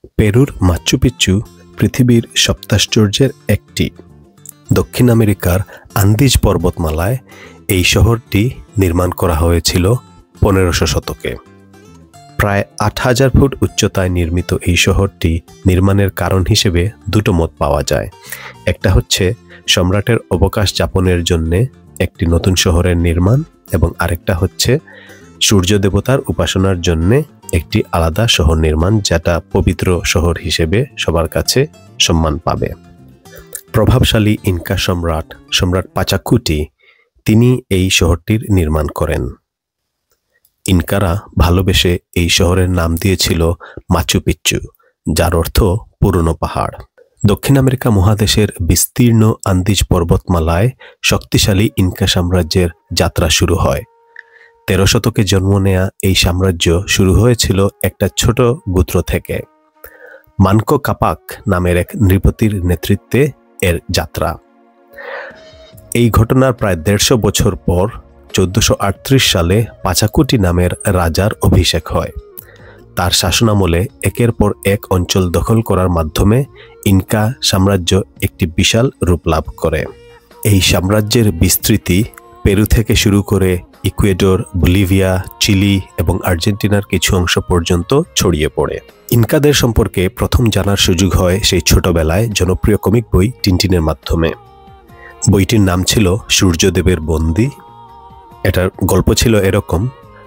পেরুর মাচু পিচ্চু পৃথিবীর সপ্তাশ্চর্যের একটি। দক্ষিণ আমেরিকার আন্দিজ পর্বতমালায় এই শহরটি নির্মাণ করা হয়েছিল 1500 শতকে। প্রায় 8000 ফুট উচ্চতায় নির্মিত এই শহরটি নির্মাণের কারণ হিসেবে দুটো মত পাওয়া যায়। একটা হচ্ছে সম্রাটের অবকাশ যাপনের জন্য একটি নতুন শহরের নির্মাণ, এবং আরেকটা হচ্ছে সূর্য দেবতার উপাসনার জন্য একটি আলাদা শহর নির্মাণ, যেটা পবিত্র শহর হিসেবে সবার কাছে সম্মান পাবে। প্রভাবশালী ইনকা সম্রাট পাচাকুটি তিনি এই শহরটির নির্মাণ করেন। ইনকারা ভালোবেসে এই শহরের নাম দিয়েছিল মাচু পিচ্চু, যার অর্থ পুরনো পাহাড়। দক্ষিণ আমেরিকা মহাদেশের বিস্তীর্ণ আন্দিজ পর্বতমালায় শক্তিশালী ইনকা সাম্রাজ্যের যাত্রা শুরু হয়। 13 শতকে জন্ম নেয়া এই সাম্রাজ্য শুরু হয়েছিল একটা ছোট গোত্র থেকে। মানকো কাপাক নামের এক নৃপতির নেতৃত্বে এর যাত্রা। এই ঘটনার প্রায় 150 বছর পর 1438 সালে পাচাকুটি নামের রাজার অভিষেক হয়। তার শাসনামলে একের পর এক অঞ্চল দখল করার মাধ্যমে ইনকা সাম্রাজ্য একটি বিশাল রূপ লাভ করে। এই সাম্রাজ্যের বিস্তৃতি পেরু থেকে শুরু করে ইকুয়েডর, বলিভিয়া, চিলি এবং আর্জেন্টিনার কিছু অংশ পর্যন্ত ছড়িয়ে পড়ে। ইনকাদের সম্পর্কে প্রথম জানার সুযোগ হয় সেই ছোটবেলায় জনপ্রিয় কমিক বই টিনটিনের মাধ্যমে। বইটির নাম ছিল সূর্যদেবের বন্দী। এটার গল্প ছিল এরকম: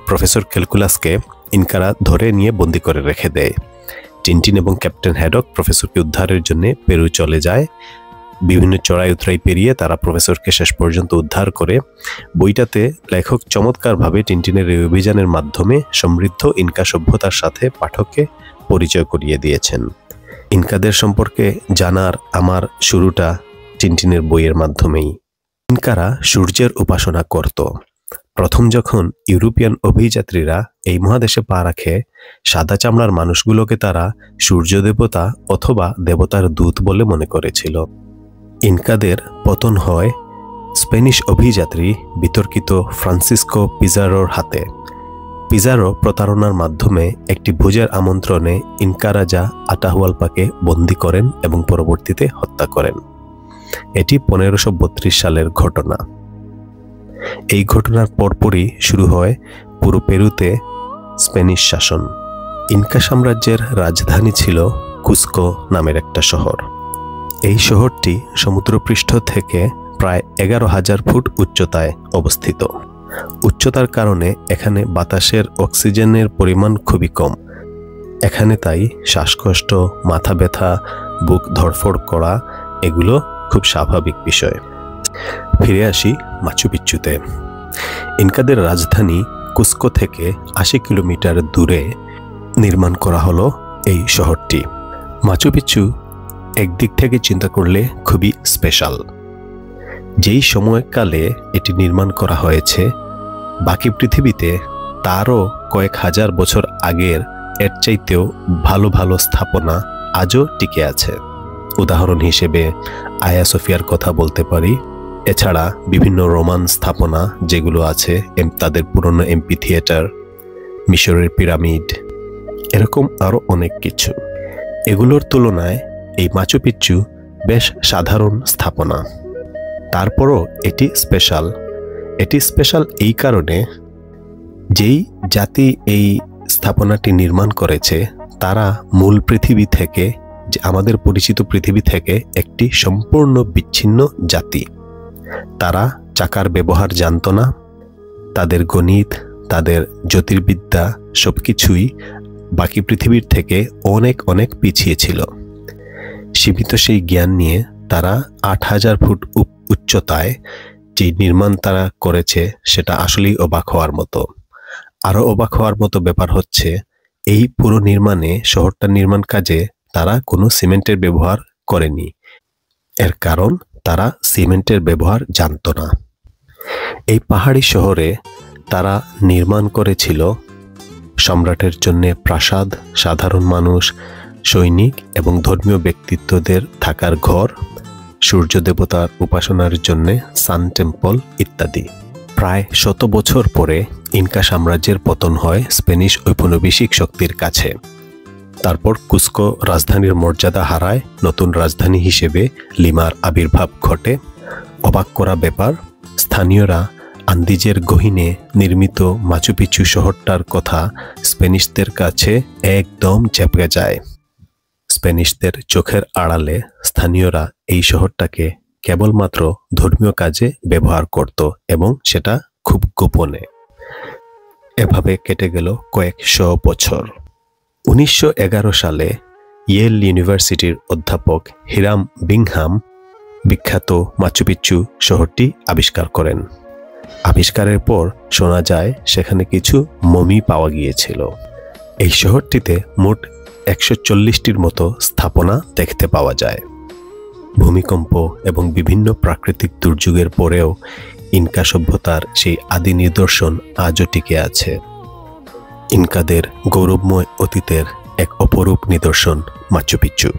প্রফেসর ক্যালকুলাসকে ইনকারা ধরে নিয়ে বন্দি করে রেখে দেয়। টিনটিন এবং ক্যাপ্টেন হ্যাডক প্রফেসরকে উদ্ধারের জন্য পেরু চলে যায়। বিভিন্ন চড়াই উতরাই পেরিয়ে তারা প্রফেসরকে শেষ পর্যন্ত উদ্ধার করে। বইটাতে লেখক চমৎকারভাবে টিনটিনের এই অভিযানের মাধ্যমে সমৃদ্ধ ইনকা সভ্যতার সাথে পাঠককে পরিচয় করিয়ে দিয়েছেন। ইনকাদের সম্পর্কে জানার আমার শুরুটা টিনটিনের বইয়ের মাধ্যমেই। ইনকারা সূর্যের উপাসনা করত। প্রথম যখন ইউরোপিয়ান অভিযাত্রীরা এই মহাদেশে পা রাখে, সাদা চামড়ার মানুষগুলোকে তারা সূর্য দেবতা অথবা দেবতার দূত বলে মনে করেছিল। ইনকাদের পতন হয় স্প্যানিশ অভিযাত্রী বিতর্কিত ফ্রান্সিসকো পিজারোর হাতে। পিজারো প্রতারণার মাধ্যমে একটি ভোজের আমন্ত্রণে ইনকা রাজা আটাহুয়ালপাকে বন্দী করেন এবং পরবর্তীতে হত্যা করেন। এটি 1532 সালের ঘটনা। এই ঘটনার পরপরই শুরু হয় পুরো পেরুতে স্প্যানিশ শাসন। ইনকা সাম্রাজ্যের রাজধানী ছিল কুসকো নামের একটা শহর। এই শহরটি সমুদ্রপৃষ্ঠ থেকে প্রায় 11,000 ফুট উচ্চতায় অবস্থিত। উচ্চতার কারণে এখানে বাতাসের অক্সিজেনের পরিমাণ খুবই কম। এখানে তাই শ্বাসকষ্ট, মাথা ব্যথা, বুক ধড়ফড় করা এগুলো খুব স্বাভাবিক বিষয়। ফিরে আসি মাচু পিচ্চুতে। ইনকাদের রাজধানী কুসকো থেকে 80 কিলোমিটার দূরে নির্মাণ করা হলো এই শহরটি। মাচু পিচ্চু একদিক থেকে চিন্তা করলে খুবই স্পেশাল। যেই সময়কালে এটি নির্মাণ করা হয়েছে, বাকি পৃথিবীতে তারও কয়েক হাজার বছর আগের এর চাইতেও ভালো ভালো স্থাপনা আজও টিকে আছে। উদাহরণ হিসেবে আয়া সোফিয়ার কথা বলতে পারি। এছাড়া বিভিন্ন রোমান স্থাপনা যেগুলো আছে, তাদের পুরনো এমপি থিয়েটার, মিশরের পিরামিড, এরকম আরও অনেক কিছু। এগুলোর তুলনায় এই মাচু পিচ্চু বেশ সাধারণ স্থাপনা। তারপরও এটি স্পেশাল। এটি স্পেশাল এই কারণে, যেই জাতি এই স্থাপনাটি নির্মাণ করেছে তারা মূল পৃথিবী থেকে, যে আমাদের পরিচিত পৃথিবী থেকে একটি সম্পূর্ণ বিচ্ছিন্ন জাতি। তারা চাকার ব্যবহার জানত না। তাদের গণিত, তাদের জ্যোতির্বিদ্যা সবকিছুই বাকি পৃথিবীর থেকে অনেক অনেক পিছিয়ে ছিল। সীমিত সেই জ্ঞান নিয়ে তারা 8000 ফুট উচ্চতায় যে নির্মাণ তারা করেছে সেটা আসলেই অবাক হওয়ার মতো। আরও অবাক হওয়ার মতো ব্যাপার হচ্ছে, এই পুরো নির্মাণে, শহরটার নির্মাণ কাজে তারা কোনো সিমেন্টের ব্যবহার করেনি। এর কারণ তারা সিমেন্টের ব্যবহার জানত না। এই পাহাড়ি শহরে তারা নির্মাণ করেছিল সম্রাটের জন্য প্রাসাদ, সাধারণ মানুষ, সৈনিক এবং ধর্মীয় ব্যক্তিত্বদের থাকার ঘর, সূর্য দেবতার উপাসনার জন্য সান টেম্পল ইত্যাদি। প্রায় 100 বছর পরে ইনকা সাম্রাজ্যের পতন হয় স্প্যানিশ ঔপনিবেশিক শক্তির কাছে। তারপর কুস্কো রাজধানীর মর্যাদা হারায়, নতুন রাজধানী হিসেবে লিমার আবির্ভাব ঘটে। অবাক করা ব্যাপার, স্থানীয়রা আন্দিজের গহীনে নির্মিত মাচু পিচু শহরটার কথা স্প্যানিশদের কাছে একদম চেপকে যায়। স্প্যানিশদের চোখের আড়ালে স্থানীয়রা এই শহরটাকে কেবলমাত্র ধর্মীয় কাজে ব্যবহার করত এবং সেটা খুব গোপনে। এভাবে কেটে গেল কয়েকশো বছর। 1911 সালে ইয়েল ইউনিভার্সিটির অধ্যাপক হিরাম বিংহাম বিখ্যাত মাচু পিচ্চু শহরটি আবিষ্কার করেন। আবিষ্কারের পর শোনা যায় সেখানে কিছু মমি পাওয়া গিয়েছিল। এই শহরটিতে মোট 140টির মতো স্থাপনা দেখতে পাওয়া যায়। ভূমিকম্প এবং বিভিন্ন প্রাকৃতিক দুর্যোগের পরেও ইনকা সভ্যতার সেই আদি নিদর্শন আজও টিকে আছে। ইনকাদের গৌরবময় অতীতের এক অপরূপ নিদর্শন মাচু পিচ্চু।